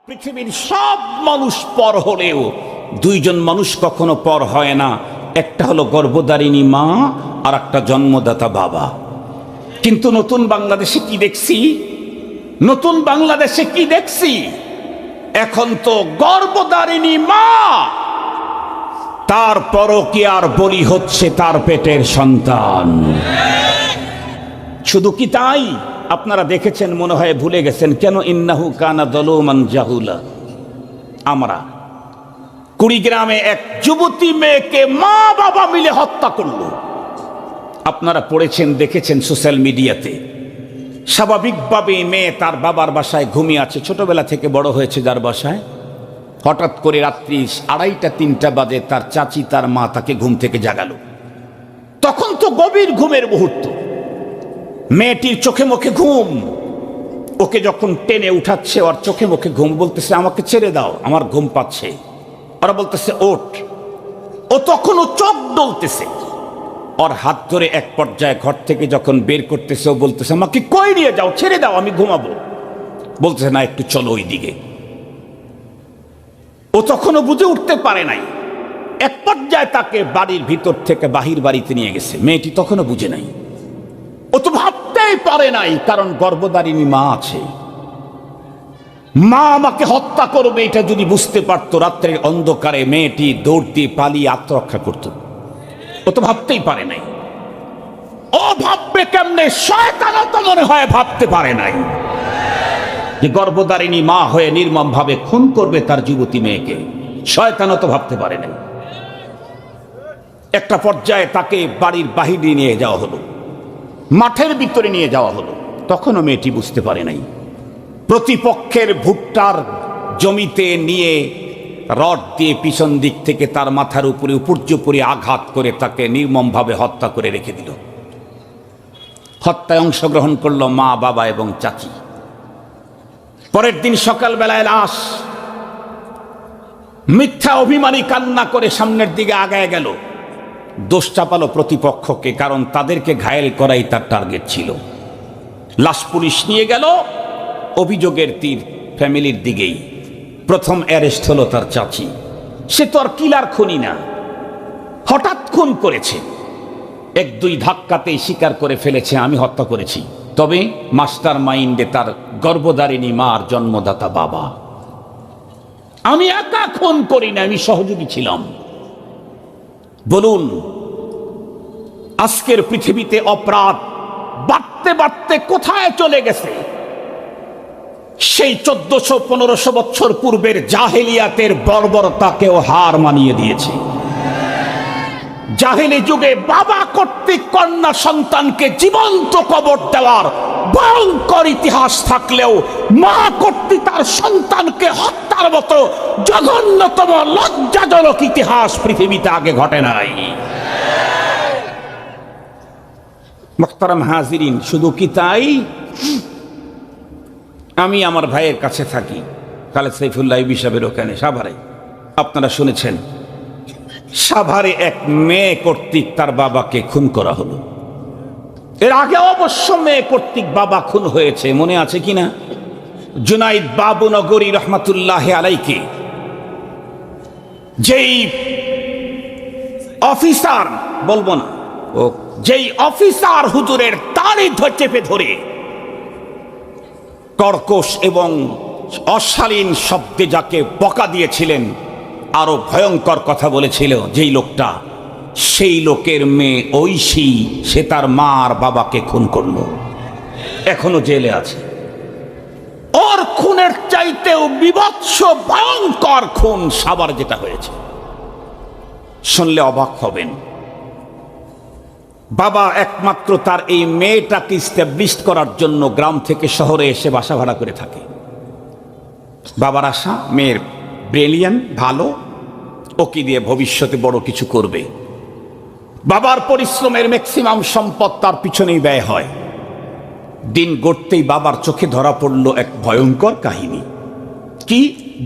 পৃথিবীর সব মানুষ পর হলেও দুইজন মানুষ কখনো পর হয় না, একটা হলো গর্ভধারিণী মা আর একটা জন্মদাতা বাবা। কিন্তু নতুন বাংলাদেশে কি দেখছি, এখন তো গর্ভধারিণী মা তারপরও কি আর বলি হচ্ছে তার পেটের সন্তান। শুধু কি তাই? আপনারা দেখেছেন, মনে হয় ভুলে গেছেন, কেন ইন্নাহু কানা যালুমান জাহুলা। আমরা কুড়িগ্রামে এক যুবতী মেয়েকে মা বাবা মিলে হত্যা করল। আপনারা পড়েছেন, দেখেছেন সোশ্যাল মিডিয়াতে। স্বাভাবিকভাবে মেয়ে তার বাবার বাসায় ঘুমিয়ে আছে, ছোটবেলা থেকে বড় হয়েছে যার বাসায়। হঠাৎ করে রাত্রি 2:30-3টা বাজে তার চাচি তার মা তাকে ঘুম থেকে জাগালো। তখন তো গভীর ঘুমের মুহূর্ত, মেয়েটির চোখে মুখে ঘুম। ওকে যখন টেনে উঠাচ্ছে, ওর চোখে মুখে ঘুম, বলতেছে আমাকে ছেড়ে দাও, আমার ঘুম পাচ্ছে। ওরা বলতেছে ওঠ। ও তখনও চোখ ডলতেছে। ওর হাত ধরে এক পর্যায়ে ঘর থেকে যখন বের করতেছে, ও বলতেছে আমাকে কই নিয়ে যাও, ছেড়ে দাও, আমি ঘুমাবো। বলতেছে না, একটু চলো ওই দিকে। ও তখনও বুঝে উঠতে পারে নাই। এক পর্যায়ে তাকে বাড়ির ভিতর থেকে বাহির বাড়িতে নিয়ে গেছে। মেয়েটি তখনও বুঝে নাই, ও তো ভাবতেই পারে নাই, কারণ গর্ভধারিণী মা আছে। মা আমাকে হত্যা করবে এটা যদি বুঝতে পারতো, রাত্রের অন্ধকারে মেয়েটি দৌড় দিয়ে পালিয়ে আত্মরক্ষা করত। ও তো ভাবতেই পারে নাই। ও ভাববে কেমনে? শয়তানও তো মনে হয় ভাবতে পারে নাই যে গর্ভধারিণী মা হয়ে নির্মম ভাবে খুন করবে তার যুবতী মেয়েকে। শয়তানও তো ভাবতে পারে নাই। একটা পর্যায়ে তাকে বাড়ির বাহিরে নিয়ে যাওয়া হলো, মাঠের ভিতরে নিয়ে যাওয়া হলো। তখনও মেয়েটি বুঝতে পারে নাই। প্রতিপক্ষের ভুট্টার জমিতে নিয়ে রড দিয়ে পিছন দিক থেকে তার মাথার উপরে উপর্যুপরি আঘাত করে তাকে নির্মমভাবে হত্যা করে রেখে দিল। হত্যায় অংশগ্রহণ করল মা, বাবা এবং চাচি। পরের দিন সকালবেলায় লাশ। মিথ্যা অভিমানী কান্না করে সামনের দিকে আগায় গেল। দোষ চাপালো প্রতিপক্ষকে, কারণ তাদেরকে ঘায়েল করাই তার টার্গেট ছিল। লাশ পুলিশ নিয়ে গেল, অভিযোগের তীর ফ্যামিলির দিকেই। প্রথম অ্যারেস্ট হলো তার চাচি। সে তো আর কিলার খুনি না, হঠাৎ খুন করেছে। 1-2 ধাক্কাতেই স্বীকার করে ফেলেছে আমি হত্যা করেছি। তবে মাস্টার মাইন্ডে তার গর্ভধারিণী মার জন্মদাতা বাবা। আমি একা খুন করি না, আমি সহযোগী ছিলাম। বলুন, আজকের পৃথিবীতে অপরাধ বাড়তে বাড়তে কোথায় চলে গেছে? সেই 1400-1500 বছর পূর্বের জাহেলিয়াতের বর্বরতাকেও হার মানিয়ে দিয়েছে। জাহেলি যুগে বাবা কর্তৃক কন্যা সন্তানকে জীবন্ত কবর দেওয়ার ভয়ঙ্কর ইতিহাস থাকলেও মা কর্তৃক তার সন্তানকে হত্যার মতো জঘন্যতম লজ্জাজনক ইতিহাস পৃথিবীতে আগে ঘটে নাই। মুহতারাম হাজিরিন, শুধু কি তাই? আমি আমার ভাইয়ের কাছে থাকি, খালেদ সাইফুল্লাহ সাহেবের ওখানে সাভারে। আপনারা শুনেছেন, সাভারে এক মেয়ে কর্তৃক তার বাবাকে খুন করা হলো। এর আগে অবশ্য মেয়ে কর্তৃক বাবা খুন হয়েছে, মনে আছে কিনা? জুনাইদ বাবুনগরী রহমাতুল্লাহ আলাইকে, যেই অফিসার, বলবো না, ও যেই অফিসার হুজুরের তারই চেপে ধরে কর্কশ এবং অশালীন শব্দে যাকে বকা দিয়েছিলেন, আরো ভয়ঙ্কর কথা বলেছিল যেই লোকটা, সেই লোকের মেয়ে ঐশী, সে তার মা আর বাবাকে খুন করলো, এখনো জেলে আছে। ওর খুনের চাইতেও বিভৎস ভয়ঙ্কর খুন সাভার যেটা হয়েছে, শুনলে অবাক হবেন। বাবা একমাত্র তার এই মেয়েটাকে ইস্টাবলিশ করার জন্য গ্রাম থেকে শহরে এসে বাসা ভাড়া করে থাকে। বাবার আশা মেয়ের ব্রিলিয়ান্ট, ভালো, ওকে দিয়ে ভবিষ্যতে বড় কিছু করবে। বাবার পরিশ্রমের ম্যাক্সিমাম সম্পদ তার পিছনেই ব্যয় হয়। দিন গড়তেই বাবার চোখে ধরা পড়ল এক ভয়ঙ্কর কাহিনী। কি?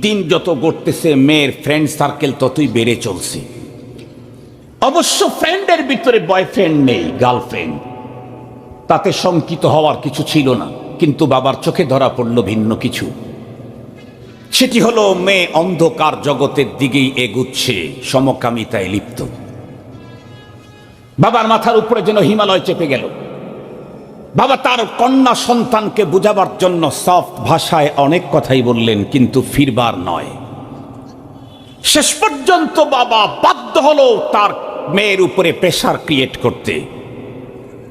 দিন যত গড়তেছে মেয়ের ফ্রেন্ড সার্কেল ততই বেড়ে চলছে। অবশ্য ফ্রেন্ডের ভিতরে বয়ফ্রেন্ড নেই, গার্লফ্রেন্ড, তাতে শঙ্কিত হওয়ার কিছু ছিল না। কিন্তু বাবার চোখে ধরা পড়ল ভিন্ন কিছু। সেটি হলো মেয়ে অন্ধকার জগতের দিকেই এগুচ্ছে, সমকামিতায় লিপ্ত। বাবার মাথার উপরে যেন হিমালয় চেপে গেল। বাবা তার কন্যা সন্তানকে বুঝাবার জন্য সফট ভাষায় অনেক কথাই বললেন, কিন্তু ফিরবার নয়। শেষ পর্যন্ত বাবা বাধ্য হলো তার মেয়ের উপরে প্রেসার ক্রিয়েট করতে।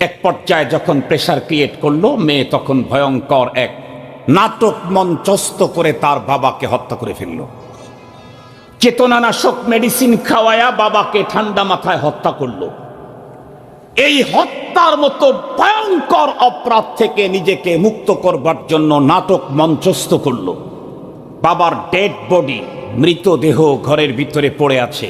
এক পর্যায়ে যখন প্রেসার ক্রিয়েট করলো, মেয়ে তখন ভয়ঙ্কর এক নাটক মঞ্চস্থ করে তার বাবাকে হত্যা করে ফেলল। চেতনানাশক মেডিসিন খাওয়ায়া বাবাকে ঠান্ডা মাথায় হত্যা করলো। এই হত্যার মতো ভয়ঙ্কর অপরাধ থেকে নিজেকে মুক্ত করবার জন্য নাটক মঞ্চস্থ করলো। বাবার ডেড বডি, মৃতদেহ ঘরের ভিতরে পড়ে আছে।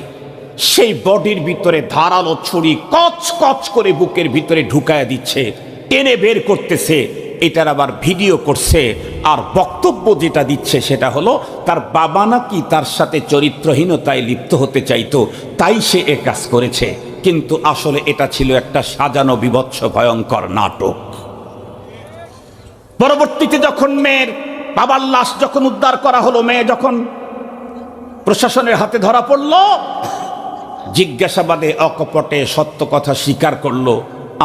সেই বডির ভিতরে ধারালো ছুরি কচ কচ করে বুকের ভিতরে ঢুকায় দিচ্ছে, টেনে বের করতেছে। এটার আবার ভিডিও করছে, আর বক্তব্য যেটা দিচ্ছে সেটা হলো তার বাবা নাকি তার সাথে চরিত্রহীনতায় লিপ্ত হতে চাইতো, তাই সে এ কাজ করেছে। কিন্তু আসলে এটা ছিল একটা সাজানো বিভৎস ভয়ঙ্কর নাটক। পরবর্তীতে যখন মেয়ের বাবার লাশ যখন উদ্ধার করা হলো, মেয়ে যখন প্রশাসনের হাতে ধরা পড়ল, জিজ্ঞাসাবাদে অকপটে সত্য কথা স্বীকার করলো,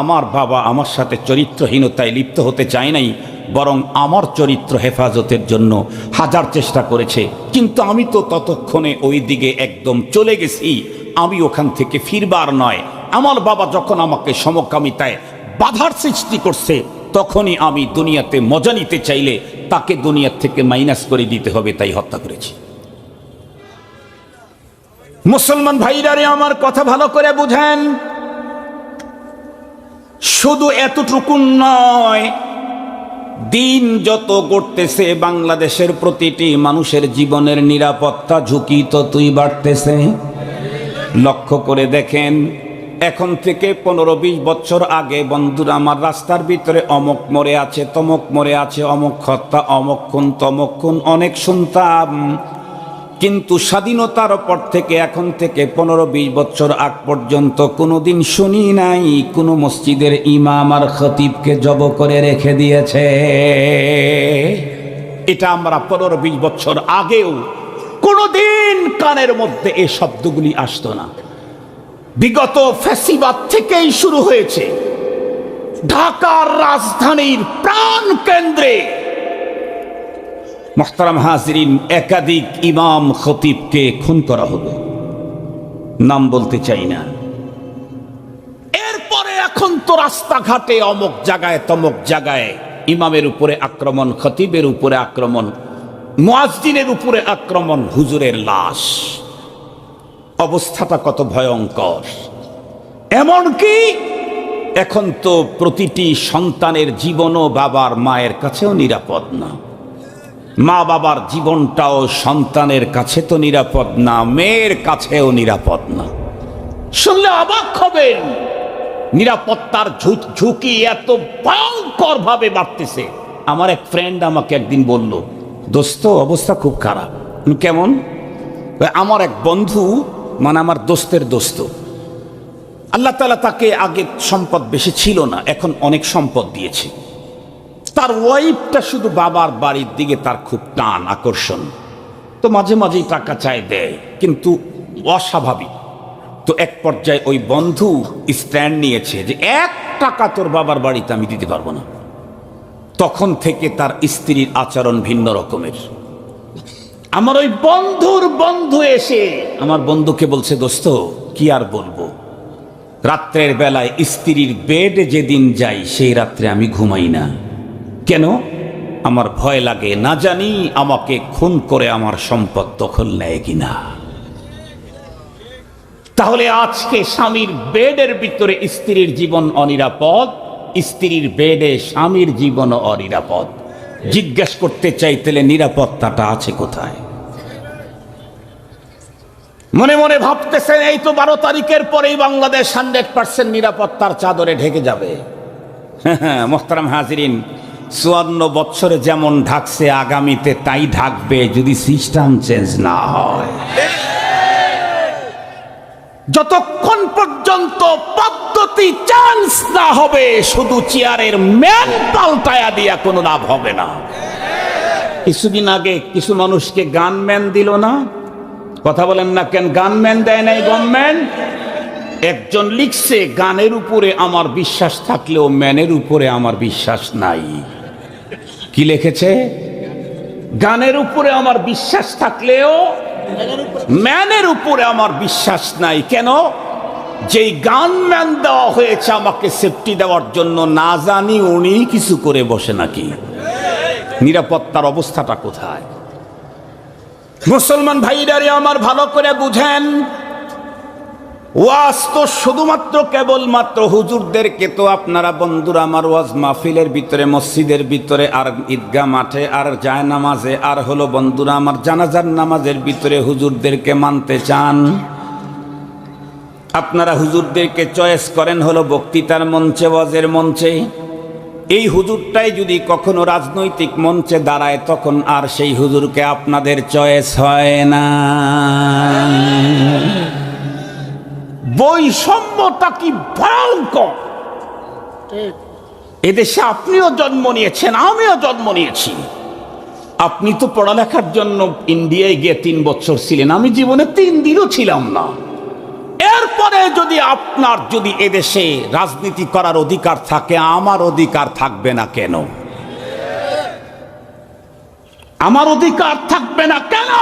আমার বাবা আমার সাথে চরিত্রহীনতায় লিপ্ত হতে চায় নাই, বরং আমার চরিত্র হেফাজতের জন্য হাজার চেষ্টা করেছে। কিন্তু আমি তো ততক্ষণে ওই দিকে একদম চলে গেছি, আমি ওখান থেকে ফিরবার নয়। আমার বাবা যখন আমাকে সমকামিতায় বাধার সৃষ্টি করছে, তখনই আমি দুনিয়াতে মজা নিতে চাইলে তাকে দুনিয়ার থেকে মাইনাস করে দিতে হবে, তাই হত্যা করেছি। মুসলমান ভাইরারে আমার কথা ভালো করে বুঝেন, শুধু এতটুকু নয়, দিন যত গড়তেছে বাংলাদেশের প্রতিটি মানুষের জীবনের নিরাপত্তা ঝুঁকি ততই বাড়তেছে। লক্ষ্য করে দেখেন, এখন থেকে 15-20 বছর আগে বন্ধুরা আমার রাস্তার ভিতরে অমক মরে আছে, তমক মরে আছে, অমক হত্যা, অমক খুন, তমক খুন অনেক শুনতাম। কিন্তু স্বাধীনতার পর থেকে এখন থেকে 15-20 বছর আগ পর্যন্ত কোনোদিন শুনি নাই কোনো মসজিদের ইমাম আর খতিবকে জব করে রেখে দিয়েছে। এটা আমরা 15-20 বছর আগেও কোনোদিন কানের মধ্যে এই শব্দগুলি আসতো না। বিগত ফ্যাসিবাদ থেকেই শুরু হয়েছে। ঢাকার রাজধানীর প্রাণ কেন্দ্রে মুহতারাম হাজিরিন, একাধিক ইমাম খতিবকে খুন করা হলো, নাম বলতে চাই না। এরপরে এখন তো রাস্তাঘাটে অমুক জায়গায় তমুক জায়গায় ইমামের উপরে আক্রমণ, খতিবের উপরে আক্রমণ, মুয়াজ্জিনের উপরে আক্রমণ, হুজুরের লাশ। অবস্থাটা কত ভয়ঙ্কর! এমনকি এখন তো প্রতিটি সন্তানের জীবনও বাবার মায়ের কাছেও নিরাপদ না। মা বাবার জীবনটাও সন্তানের কাছে তো নিরাপদ না, মেয়ের কাছেও নিরাপদ না। শুনলে অবাক হবেন, নিরাপত্তার ঝুঁকি এত ভয়ঙ্কর ভাবে বাড়তেছে। আমার এক ফ্রেন্ড আমাকে একদিন বলল, দোস্ত অবস্থা খুব খারাপ। কেমন? আমার এক বন্ধু, মানে আমার দোস্তের দোস্ত, আল্লাহ তাআলা তাকে আগে সম্পদ বেশি ছিল না, এখন অনেক সম্পদ দিয়েছে। তার ওয়াইফটা শুধু বাবার বাড়ির দিকে তার খুব টান, আকর্ষণ, তো মাঝে মাঝেই টাকা চায়, দেয়, কিন্তু অস্বাভাবিক। তো এক পর্যায়ে ওই বন্ধু স্ট্যান্ড নিয়েছে যে 1 টাকা তোর বাবার বাড়িতে আমি দিতে পারবো না। তখন থেকে তার স্ত্রীর আচরণ ভিন্ন রকমের। আমার ওই বন্ধুর বন্ধু এসে আমার বন্ধুকে বলছে, দোস্ত কি আর বলবো, রাত্রের বেলায় স্ত্রীর বেডে যেদিন যাই সেই রাত্রে আমি ঘুমাই না। কেন? আমার ভয় লাগে, না জানি আমাকে খুন করে আমার সম্পদ দখল নেয় কিনা। তাহলে আজকে স্বামীর বেডের ভিতরে স্ত্রীর জীবন অনিরাপদ, স্ত্রীর বেডে স্বামীর জীবন অনিরাপদ। জিজ্ঞেস করতে চাইতেলে নিরাপত্তাটা আছে কোথায়? মনে মনে ভাবতেছেন এই তো 12 তারিখের পরেই বাংলাদেশ 100% নিরাপত্তার চাদরে ঢেকে যাবে। হ্যাঁ মুহতারাম হাজিরিন, 54 বছরে যেমন ঢাকছে আগামীতে তাই ঢাকবে যদি সিস্টেম চেঞ্জ না হয়। যতক্ষণ পর্যন্ত পদ্ধতি চেঞ্জ না হবে, শুধু চেয়ারের ম্যান পাল্টায়া দিয়া কোনো লাভ হবে না। কিছুদিন আগে কিছু মানুষকে গানম্যান দিল না? কথা বলেন না কেন? গানম্যান দেয় নাই গভর্নমেন্ট? একজন লিখছে, গানের উপরে আমার বিশ্বাস থাকলেও ম্যানের উপরে আমার বিশ্বাস নাই। কি লিখেছে? গানের উপরে আমার বিশ্বাস থাকলেও ম্যানের উপরে আমার বিশ্বাস নাই। কেন? যেই গানম্যান দেওয়া হয়েছে আমাকে সেফটি দেওয়ার জন্য, না জানি উনি কিছু করে বসে নাকি। নিরাপত্তার অবস্থাটা কোথায়? মুসলমান ভাইরারে আমার, ভালো করে বুঝেন, ওয়াজ তো শুধুমাত্র কেবলমাত্র হুজুরদেরকে তো আপনারা বন্ধুরা আমার ওয়াজ মাহফিলের ভিতরে, মসজিদের ভিতরে, আর ঈদগাহ মাঠে, আর যায় নামাজে, আর হলো বন্ধুরা আমার জানাজার নামাজের ভিতরে হুজুরদেরকে মানতে চান। আপনারা হুজুরদেরকে চয়েস করেন হলো বক্তৃতার মঞ্চে, ওয়াজের মঞ্চে। এই হুজুরটাই যদি কখনো রাজনৈতিক মঞ্চে দাঁড়ায়, তখন আর সেই হুজুরকে আপনাদের চয়েস হয় না। বৈষম্যটা কি ভয়ঙ্কর! এদেশে আপনিও জন্ম নিয়েছেন, আমিও জন্ম নিয়েছি। আপনি তো পড়ালেখার জন্য ইন্ডিয়ায় গিয়ে 3 বছর ছিলেন, আমি জীবনে 3 দিনও ছিলাম না। এরপরে যদি আপনার যদি এদেশে রাজনীতি করার অধিকার থাকে, আমার অধিকার থাকবে না কেন? আমার অধিকার থাকবে না কেন?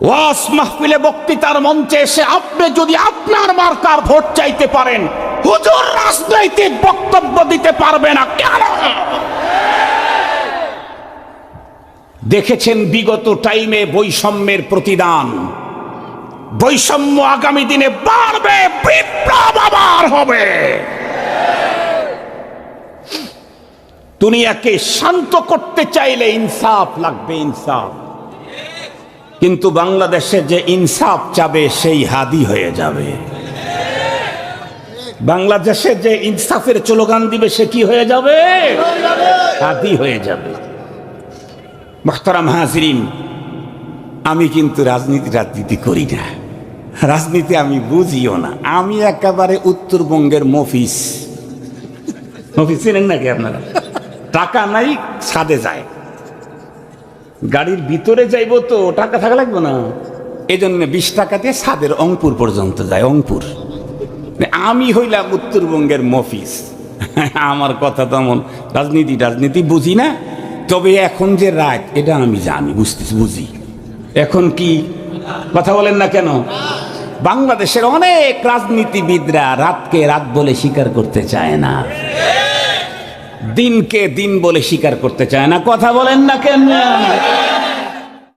ওয়াজ মাহফিলে, বক্তৃতার মঞ্চে এসে আপনি যদি আপনার মার্কার ভোট চাইতে পারেন, হুজুর রাজনৈতিক বক্তব্য দিতে পারবে না কেন? দেখেছেন বিগত টাইমে বৈষম্যের প্রতিদান। বৈষম্য আগামী দিনে বাড়বে, বিপ্লব আবার হবে। দুনিয়াকে শান্ত করতে চাইলে ইনসাফ লাগবে, ইনসাফ। কিন্তু বাংলাদেশে যে ইনসাফ চাবে সেই হাদি হয়ে যাবে। বাংলাদেশে যে ইনসাফের স্লোগান দিবে সে কি হয়ে যাবে? হাদি হয়ে যাবে। মুহতারাম হাজিরিন, আমি কিন্তু রাজনীতি করি না, রাজনীতি আমি বুঝিও না। আমি একেবারে উত্তরবঙ্গের মফিস। মফিস চিনেন নাকি আপনারা? টাকা নাই, ছাদে যায়, গাড়ির ভিতরে যাইব তো টাকা থাকা লাগবে না, এই জন্য 20 টাকা দিয়ে ছাদের অঙ্কুর পর্যন্ত যায়। অঙ্কুর। আমি হইলাম উত্তরবঙ্গের মফিস। আমার কথা তেমন রাজনীতি বুঝি না, তবে এখন যে রাত এটা আমি জানি, বুঝি। এখন কি কথা বলেন না কেন? বাংলাদেশের অনেক রাজনীতিবিদরা রাতকে রাত বলে স্বীকার করতে চায় না, দিনকে দিন বলে স্বীকার করতে চায় না। কথা বলেন না কেন?